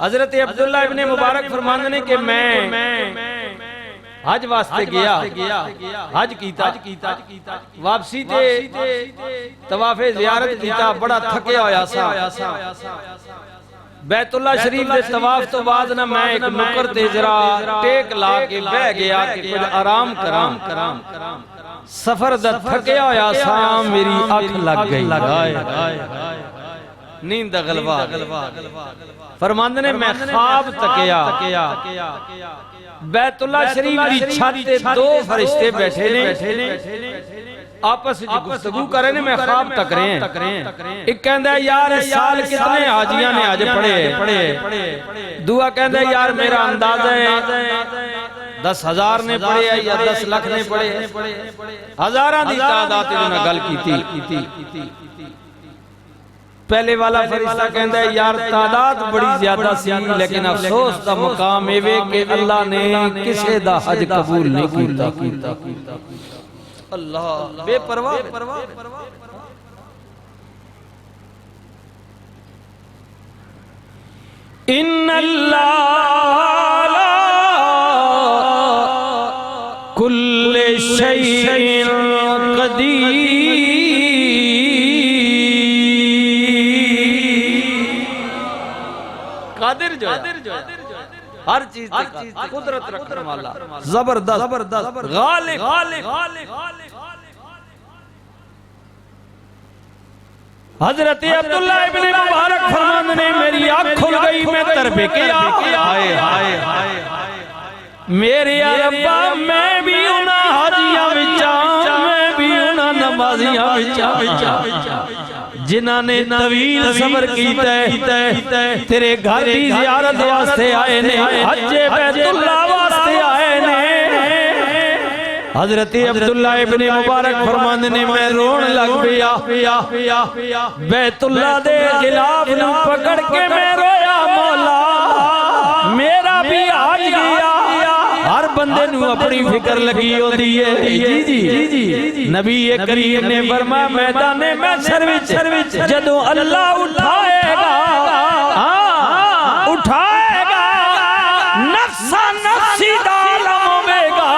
हजरत अब्दुल्ला इब्ने मुबारक फरमाते ने कि मैं हज वास्ते गया, हज कीता, वापसी ते तवाफे ज़ियारत कीता, बड़ा थके होया सा। बैतुल्ला शरीफ दे तवाफ तो बाद ना मैं एक नुकर ते जरा टेक ला के बह गया कि कुछ आराम कराम। सफर दा थके होया सा, मेरी अख लग गई, नींद गलबा। फरमांदे ने मैं ख्वाब तकिया, बैतुल्ला शरीफ दी छत ते दो फरिश्ते बैठे ने, आपस में गुफ्तगू कर रहे ने, मैं ख्वाब तक रहे हैं। एक कहंदा है यार इस साल कितने हाजियां ने हज पढ़े, दूआ कहंदा है यार मेरा अंदाजा है 10,000 ने पढ़े या 10 लाख ने पढ़े, हजारां दी तादाद ने गल कीती। पहले वाला फरिश्ता कहता है यार तादाद बड़ी ज्यादा सी, लेकिन अफसोस दा मुकाम एवे कि अल्लाह ने किसे दा हज कबूल नहीं कीता। अल्लाह बेपरवाह। इन्नल्लाह कुल्ले शैइन कदीर, कादिर जो हर चीज कुदरत रखने वाला, जबरदस्त गालिब। हजरत अब्दुल्ला इब्ने मुबारक फरमाते ने मेरी आँख खुल गई, मैं तरबे के हाय मेरे रब्बा मैं भी उन्हां हाजियां विच, मैं भी उन्हां नमाजियां विच जिन्हां ने तवील सबर कीता, तेरे घर दी ज़ियारत वास्ते आए ने, हज्जे बैतुल्ला वास्ते आए ने। हजरत अब्दुल्ला इब्ने मुबारक फरमाते ने मैं रोन लग पिया, बैतुल्ला दे गिलाफ नू पकड़ के मैं रोया, मौला मेरा भी हज गया। हर बंदे नू अपनी फिक्र लगी होती है। जी नबी करीम ने फरमाया मैदाने महशर विच जदों अल्लाह उठाएगा नफ्सा नफ्सी दा आलम होवेगा,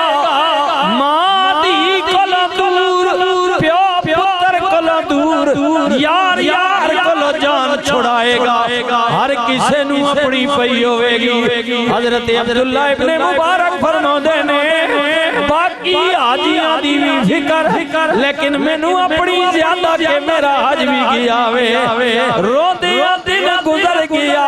मां दी कोलों दूर, प्यो पुत्र कोलों दूर, यार कोलों जान छुड़ाएगा, हर किसे नू अपनी पई होवेगी। हजरत अब्दुल्ला इब्ने मुबारक फरमाते ने बाकी हाजियां दी भी फिकर, लेकिन मैनू अपनी ज्यादा के मेरा हज भी गया वे, रोंदियां दिन गुजर गया,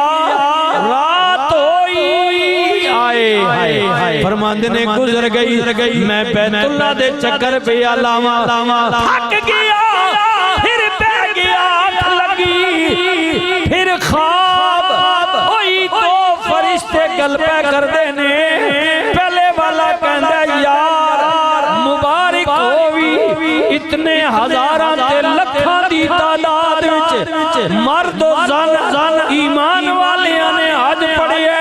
रात होई आए फरमांदे ने गुजर गई, मैं बैतुल्ला दे चक्कर पे लावा, थक गया, फिर बह गया, आँख लगी, फिर ख्वाब होई तो फरिश्ते गल पे कर देने। पहले वाला कहंदा यार मुबारक होवी, इतने हजारां ते लखां दी तादाद विच मर्द जन ईमान वालियां ने हज पढ़िया,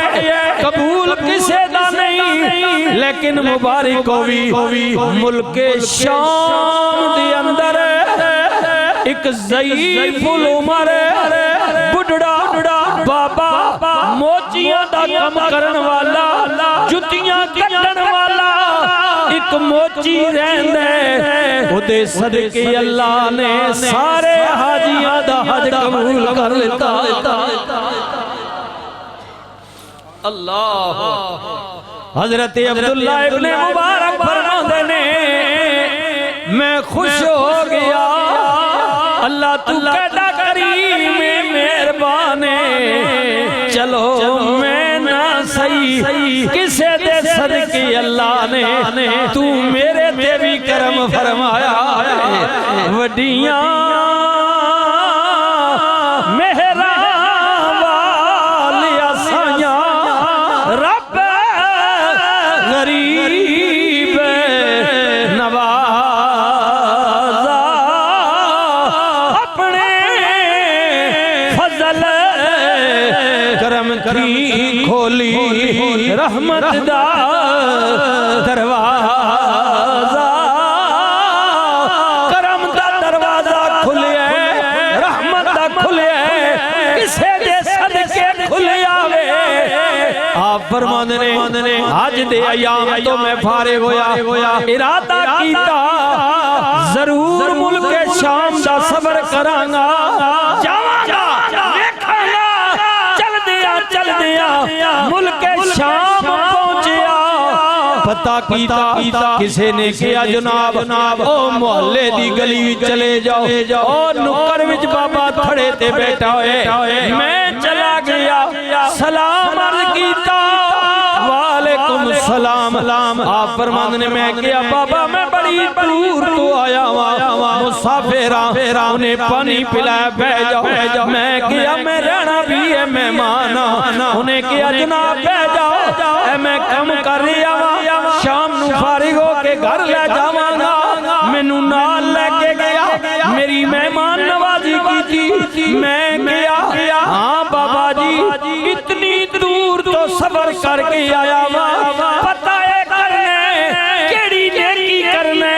कबूल किसे दा नहीं, लेकिन मुबारक होवी मुल्के शाम दे अंदर एक ज़ईफ़ुल उमर बुढ़ड़ा बाबा मोचियां दा कम करन वाला, जुतियां कट्टन वाला एक मोची रहंदा, ओदे सदके अल्लाह ने सारे हाजियां दा हज कबूल कर लेता। अल्लाह। हजरत अब्दुल्ला इब्ने मुबारक फरमाते ने मैं खुश हो गया, अल्लाह तू केड़ा करीम मेहरबान है, चलो मैं ना सही किसे दे सदके अल्लाह ने तू मेरे ते भी करम फरमाया, वडियां मेहरा वालिया साया, रब गरीब नवाजा, करम की खोली रहमत दा दरवाजा, करम दा दरवाजा खुलिया, रहमत दा खुलिया, किसे दे सदके खुलिया वे, आप फरमाते ने हज दे अयाम तो मैं फारिग होया इरादा कीता जरूर मुल्क शाम दा सफर करांगा जावांगा देखांगा चल दिया मुल्क शाम पहुंचया पता कीता किसे ने किया जनाब ओ मोहल्ले दी गली चले जाओ ओ नुक्कर विच बाबा थड़े ते बैठा होए मैं चला गया सलाम अर्ज कीता वालेकुम सलाम आप फरमाते ने मैं किया बाबा मैं बड़ी दूर तो आया हुआ मुसाफिर उन्हें पानी पिलाया बह जाओ मैं किया मैं रहना भी है मेहमान उन्हें किया जनाब बह जाओ मैं कम कर रहा वा शाम नू फारिग हो के घर ले जावांगा मैनू नाल लेके गया मेरी मेहमान नवाजी की मैं गया हाँ बाबा जी इतनी दूर तो सफर करके आया वा पता है करने केड़ी नेकी करने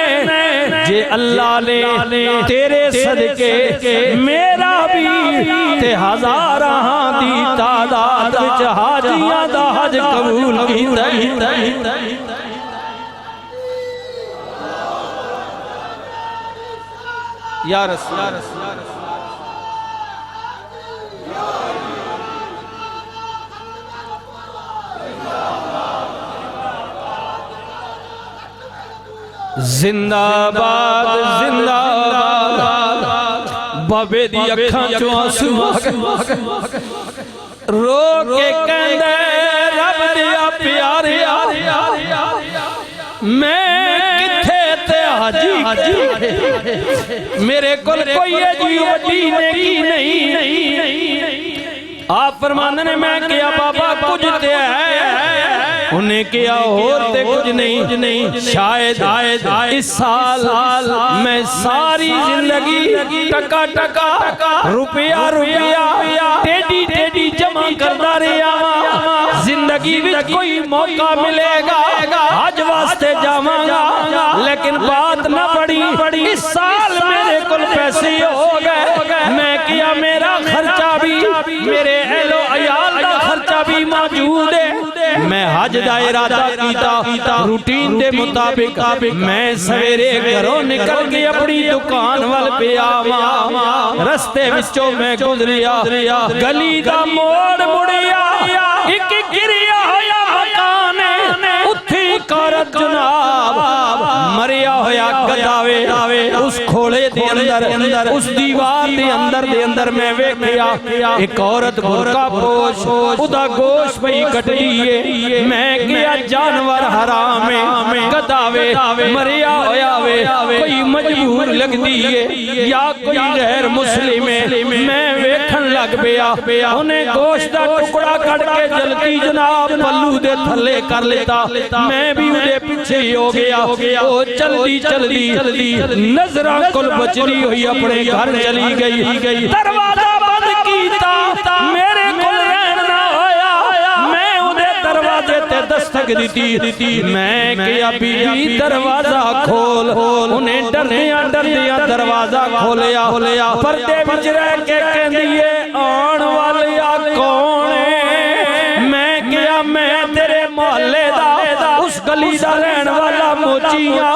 जे अल्लाह ने तेरे सदके मेरा भी ते हजारां दी तादाद विच हाजियां दा हज कबूल कीता या रसूल जिंदाबाद जिंदाबाद बाबे दी अखां चों आंसू रो के कहंदे रब दिया प्यारे मैं किथे ते हाजी मेरे कोल कोई वड्डी नेकी नहीं आप फरमाने ने मैं किया बाबा कुछ ते है उन्हें किया और ते कुछ नहीं शायद इस साल मैं सारी जिंदगी टका रुपया टेडी जमा करता रहा जिंदगी में कोई मौका मिलेगा हज वास्ते जावांगा लेकिन बात न बड़ी इस साल मेरे को पैसे हो गए मैं किया मेरा खर्चा भी मेरे एलो अयाल का खर्चा भी मौजूद है मैं हज दा इरादा कीता रूटीन दे मुताबिक मैं सवेरे घरों निकल के अपनी दुकान वाल पे आवा रस्ते विचों मैं गुजरिया गली दा मोड़ मुड़िया एक गिरिया होया मकान उत्थे औरत जनाब मरिया होया गदावे उस खोले दे अंदर उस दीवार दे अंदर मैं वेखिया एक औरत बुरका पोश उदा गोश्त पई कटदी है मैं गया जानवर हराम है गदावे मरिया होया वे कोई मजबूर लगदी है या कोई गैर मुस्लिम है मैं वेखन लग पिया उन्हें गोश्त दा टुकड़ा कट के जल्दी जनाब पल्लू दे थल्ले कर लेता मैं भी उदे पीछे ही हो गया ओ चलदी नजरा कुल बचदी हुई अपने घर चली गई दरवाजा बंद कीता मेरे को रहन ना होया मैं उदे दरवाजे ते दस्तक दी मैं किया बीबी दरवाजा खोल उन्हें डरदिया दरवाजा खोलिया पर्दे विच रह के कहंदी है आउण वालिया कौन है मैं किया मैं तेरे मोहल्ले दा उस गली दा रहन वाला मोचिया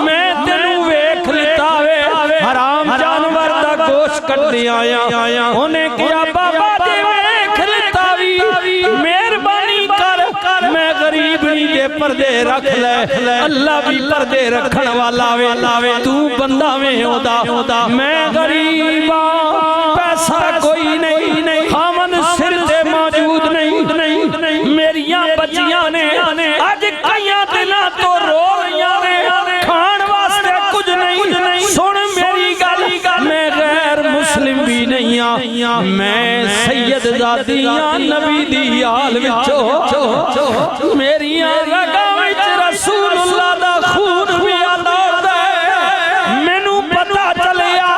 मैं तेनू वेख लिता वे हराम जानवर दा गोश्त कटदे आया उन्हें किया बाबा जी वेख लिता वी मेहरबानी कर मैं गरीब नहीं दे पर्दे रख ले अल्लाह भी पर्दे रखन वाला वे तू बंदा में होदा मैं गरीबा पैसा कोई नहीं खामन सिर ते मौजूद नहीं मेरियां बच्चियां ने अज कई दिना तो रो रही ने खान वास्ते कुछ नहीं सुन मेरी गल मैं गैर मुस्लिम भी नहीं मैं सैयद जादियां नबी दी हाल विचों मेरियां रगां विच रसूलुल्लाह दा खून भी दौड़दा है मैनू पता चलिया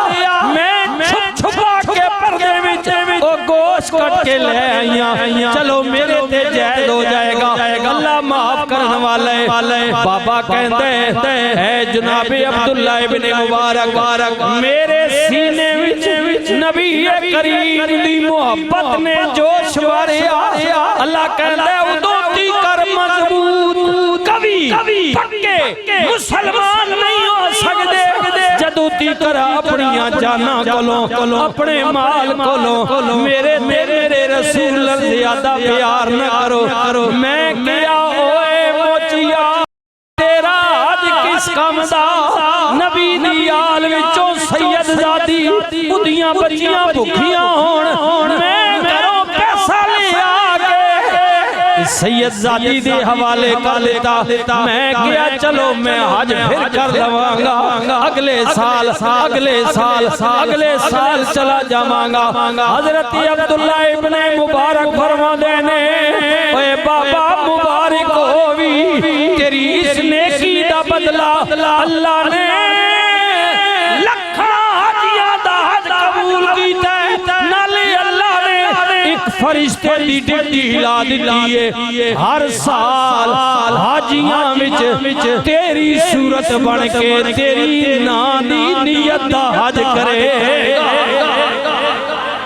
मैं छुपा के पर्दे विच ओ गोश्त कट के ले आईया चलो मेरे ते जैद हो जाएगा अल्लाह माफ करने वाले बाबा कहते है जनाब अब्दुल्ला इब्ने मुबारक मेरे सीने विच नबी करीम दी मोहब्बत ने जोश भरिया अल्लाह कहता है उदों ती कर मजबूत कभी पक्के मुसलमान नहीं हो सकते जदों ती कर अपनियां जाना कोलों अपने माल कोलों मेरे मेरे रसूल ज्यादा प्यार न करो मैं क्या ओए मोचिया तेरा अज किस काम दा नबी दी आल विचों सैयद ज़ादी उदियां बच्चियां भुखियां होण मैं घरों पैसा ले आके सैयद ज़ादी दे हवाले कर लेता मैं क्या चलो मैं हज फिर कर लवांगा अगले साल चला जावांगा। हजरत अब्दुल्ला इब्ने मुबारक फरमाते ने ओए बाबा मुबारक होवी तेरी इस नेकी दा बदला अल्लाह ने लखां हाजियां दा हज कबूल कीता नाले अल्लाह ने एक फरिश्ते दी डिड्डी हिला दित्ती है हर साल हाजियां विच तेरी सूरत बन के तेरी नां दी नियत दा हज करे